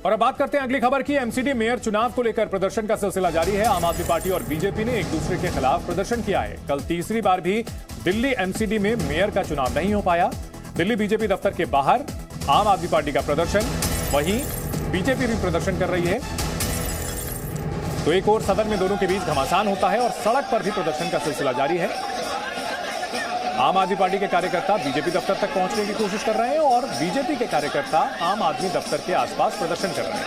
और अब बात करते हैं अगली खबर की। एमसीडी मेयर चुनाव को लेकर प्रदर्शन का सिलसिला जारी है। आम आदमी पार्टी और बीजेपी ने एक दूसरे के खिलाफ प्रदर्शन किया है। कल तीसरी बार भी दिल्ली एमसीडी में मेयर का चुनाव नहीं हो पाया। दिल्ली बीजेपी दफ्तर के बाहर आम आदमी पार्टी का प्रदर्शन, वहीं बीजेपी भी प्रदर्शन कर रही है। तो एक और सदन में दोनों के बीच घमासान होता है और सड़क पर भी प्रदर्शन का सिलसिला जारी है। आम आदमी पार्टी के कार्यकर्ता बीजेपी दफ्तर तक पहुंचने की कोशिश कर रहे हैं और बीजेपी के कार्यकर्ता आम आदमी दफ्तर के आसपास प्रदर्शन कर रहे हैं।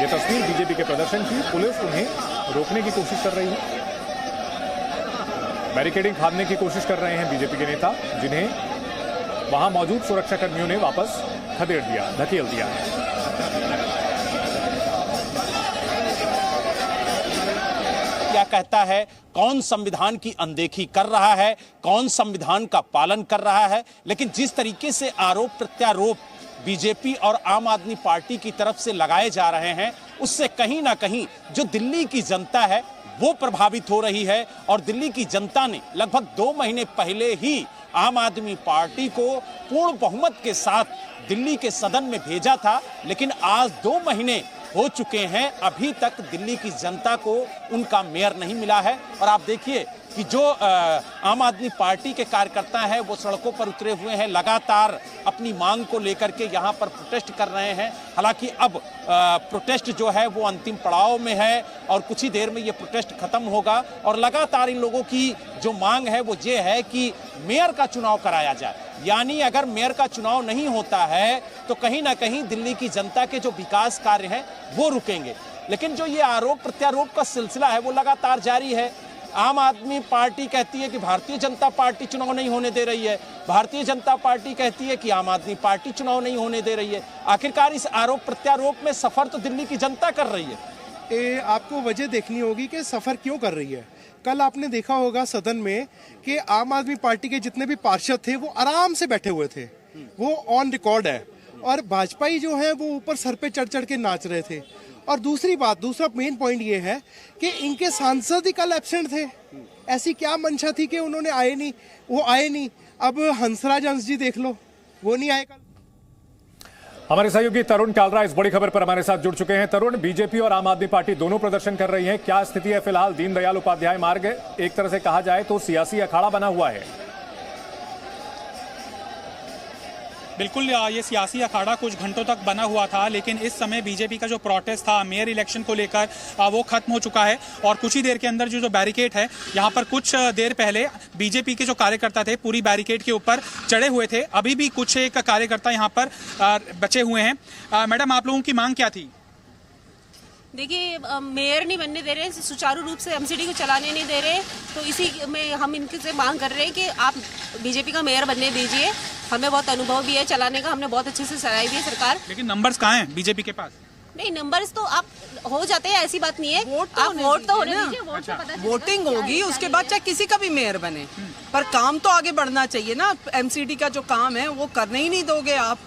यह तस्वीर बीजेपी के प्रदर्शन की। पुलिस उन्हें रोकने की कोशिश कर रही है। बैरिकेडिंग फाड़ने की कोशिश कर रहे हैं बीजेपी के नेता, जिन्हें वहां मौजूद सुरक्षाकर्मियों ने वापस धकेल दिया है। क्या कहता है, कौन संविधान की अनदेखी कर रहा है, कौन संविधान का पालन कर रहा है। लेकिन जिस तरीके से आरोप प्रत्यारोप बीजेपी और आम आदमी पार्टी की तरफ से लगाए जा रहे हैं, उससे कहीं ना कहीं जो दिल्ली की जनता है वो प्रभावित हो रही है। और दिल्ली की जनता ने लगभग 2 महीने पहले ही आम आदमी पार्टी को पूर्ण बहुमत के साथ दिल्ली के सदन में भेजा था। लेकिन आज 2 महीने हो चुके हैं, अभी तक दिल्ली की जनता को उनका मेयर नहीं मिला है। और आप देखिए कि जो आम आदमी पार्टी के कार्यकर्ता हैं वो सड़कों पर उतरे हुए हैं, लगातार अपनी मांग को लेकर के यहाँ पर प्रोटेस्ट कर रहे हैं। हालांकि अब प्रोटेस्ट जो है वो अंतिम पड़ाव में है और कुछ ही देर में ये प्रोटेस्ट खत्म होगा। और लगातार इन लोगों की जो मांग है वो ये है कि मेयर का चुनाव कराया जाए। यानी अगर मेयर का चुनाव नहीं होता है तो कहीं ना कहीं दिल्ली की जनता के जो विकास कार्य हैं वो रुकेंगे। लेकिन जो ये आरोप प्रत्यारोप का सिलसिला है वो लगातार जारी है। आम आदमी पार्टी कहती है कि भारतीय जनता पार्टी चुनाव नहीं होने दे रही है, भारतीय जनता पार्टी कहती है कि आम आदमी पार्टी चुनाव नहीं होने दे रही है। आखिरकार इस आरोप प्रत्यारोप में सफर तो दिल्ली की जनता कर रही है। आपको वजह देखनी होगी कि सफर क्यों कर रही है। कल आपने देखा होगा सदन में कि आम आदमी पार्टी के जितने भी पार्षद थे वो आराम से बैठे हुए थे, वो ऑन रिकॉर्ड है। और भाजपा जो है वो ऊपर सर पे चढ़ चढ़ के नाच रहे थे। और दूसरा मेन पॉइंट ये है कि इनके सांसद ही कल एब्सेंट थे। ऐसी क्या मंशा थी कि उन्होंने वो आए नहीं। अब हंसराज हंस जी देख लो, वो नहीं आए कल। हमारे सहयोगी तरुण कालरा इस बड़ी खबर पर हमारे साथ जुड़ चुके हैं। तरुण, बीजेपी और आम आदमी पार्टी दोनों प्रदर्शन कर रही है, क्या स्थिति है फिलहाल? दीनदयाल उपाध्याय मार्ग एक तरह से कहा जाए तो सियासी अखाड़ा बना हुआ है। बिल्कुल, ये सियासी अखाड़ा कुछ घंटों तक बना हुआ था, लेकिन इस समय बीजेपी का जो प्रोटेस्ट था मेयर इलेक्शन को लेकर वो खत्म हो चुका है। और कुछ ही देर के अंदर जो बैरिकेड है, यहाँ पर कुछ देर पहले बीजेपी के जो कार्यकर्ता थे पूरी बैरिकेड के ऊपर चढ़े हुए थे। अभी भी कुछ एक कार्यकर्ता यहाँ पर बचे हुए हैं। मैडम, आप लोगों की मांग क्या थी? देखिए, मेयर नहीं बनने दे रहे, सुचारू रूप से एमसीडी को चलाने नहीं दे रहे, तो इसी में हम इनके से मांग कर रहे हैं कि आप बीजेपी का मेयर बनने दीजिए। हमें बहुत अनुभव भी है चलाने का, हमने बहुत अच्छे से चलाई भी है सरकार। लेकिन नंबर्स कहाँ हैं बीजेपी के पास? नहीं, नंबर्स तो आप हो जाते हैं, ऐसी बात नहीं है। वोट तो होने दीजिए, वोट तो पता वोटिंग होगी, उसके बाद चाहे किसी का भी मेयर बने, पर काम तो आगे बढ़ना चाहिए ना। एमसीडी का जो काम है वो करने ही नहीं दोगे, आप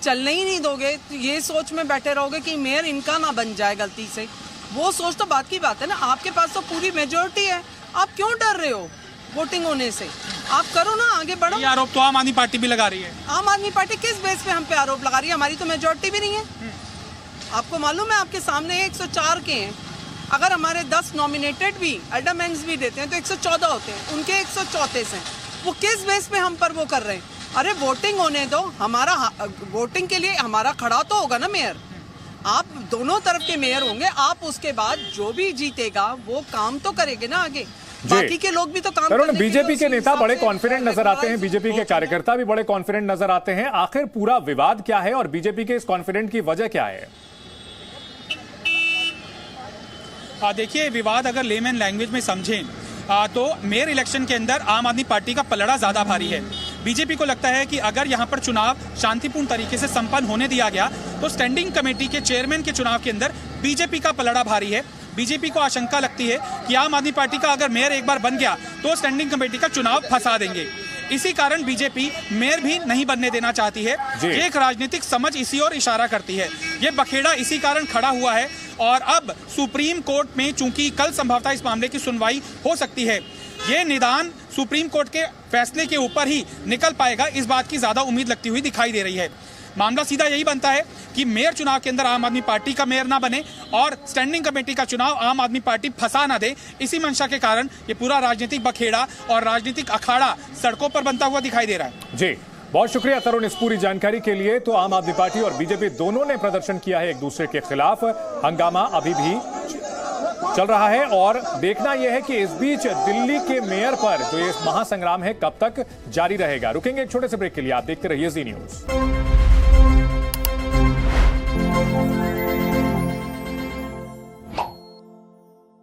चलने ही नहीं दोगे, तो ये सोच में बैठे रहोगे कि मेयर इनका ना बन जाए गलती से। वो सोच तो बात की बात है ना। आपके पास तो पूरी मेजोरिटी है, आप क्यों डर रहे हो वोटिंग होने से? आप करो ना, आगे बढ़ो। ये आरोप तो आम आदमी पार्टी भी लगा रही है। आम आदमी पार्टी किस बेस पे हम पे आरोप लगा रही है? हमारी तो मेजोरिटी भी नहीं है। आपको मालूम है, आपके सामने 104 के हैं। अगर हमारे 10 नॉमिनेटेड भी एडमेंट्स भी देते हैं तो 114 होते हैं, उनके 134 हैं। वो किस बेस पे हम पर वो कर रहे हैं? अरे वोटिंग होने दो, हमारा वोटिंग के लिए हमारा खड़ा तो होगा ना मेयर। आप दोनों तरफ के मेयर होंगे, आप उसके बाद जो भी जीतेगा वो काम तो करेंगे ना आगे। बाकी के लोग भी तो काम करेंगे। बीजेपी के नेता बड़े कॉन्फिडेंट नजर आते हैं, बीजेपी के कार्यकर्ता भी बड़े कॉन्फिडेंट नजर आते हैं। आखिर पूरा विवाद क्या है और बीजेपी के इस कॉन्फिडेंट की वजह क्या है? देखिए, विवाद अगर लेमन लैंग्वेज में समझें तो मेयर इलेक्शन के अंदर आम आदमी पार्टी का पलड़ा ज्यादा भारी है। बीजेपी को लगता है कि अगर यहां पर चुनाव शांतिपूर्ण तरीके से संपन्न होने दिया गया तो स्टैंडिंग कमेटी के चेयरमैन के चुनाव के अंदर बीजेपी का पलड़ा भारी है। बीजेपी को आशंका लगती है कि आम आदमी पार्टी का अगर मेयर एक बार बन गया तो स्टैंडिंग कमेटी का चुनाव फंसा देंगे। इसी कारण बीजेपी मेयर भी नहीं बनने देना चाहती है। एक राजनीतिक समझ इसी ओर इशारा करती है। ये बखेड़ा इसी कारण खड़ा हुआ है और अब सुप्रीम कोर्ट में चूंकि कल संभवतः इस मामले की सुनवाई हो सकती है, ये निदान सुप्रीम कोर्ट के फैसले के ऊपर ही निकल पाएगा, इस बात की ज्यादा उम्मीद लगती हुई दिखाई दे रही है। मामला सीधा यही बनता है कि मेयर चुनाव के अंदर आम आदमी पार्टी का मेयर ना बने और स्टैंडिंग कमेटी का चुनाव आम आदमी पार्टी फंसा ना दे। इसी मंशा के कारण ये पूरा राजनीतिक बखेड़ा और राजनीतिक अखाड़ा सड़कों पर बनता हुआ दिखाई दे रहा है। जी, बहुत शुक्रिया तरुण इस पूरी जानकारी के लिए। तो आम आदमी पार्टी और बीजेपी दोनों ने प्रदर्शन किया है एक दूसरे के खिलाफ। हंगामा अभी भी चल रहा है और देखना यह है कि इस बीच दिल्ली के मेयर पर जो ये महासंग्राम है कब तक जारी रहेगा। रुकेंगे एक छोटे से ब्रेक के लिए, आप देखते रहिए जी न्यूज।